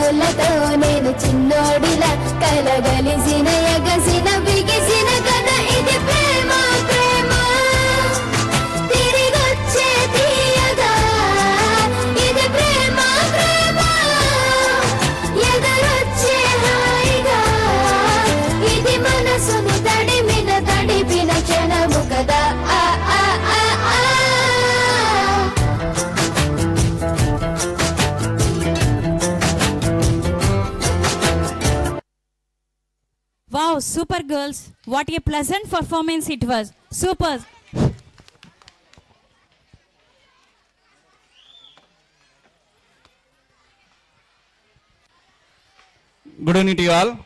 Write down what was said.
కన్నులతో నేను చిన్నోడిలా కలగలిసిన ఎగసిన బిగిసిన కథ ఇది ప్రేమ ప్రేమ తిరిగొచ్చే తీయగా ఇది ప్రేమ ప్రేమ ఎదురొచ్చే హాయిగా ఇది మనసును తడిపిన క్షణము కదా ఆ ఆ ఆ ఆ Wow, super girls. What a pleasant performance it was. Super. Good evening to you all.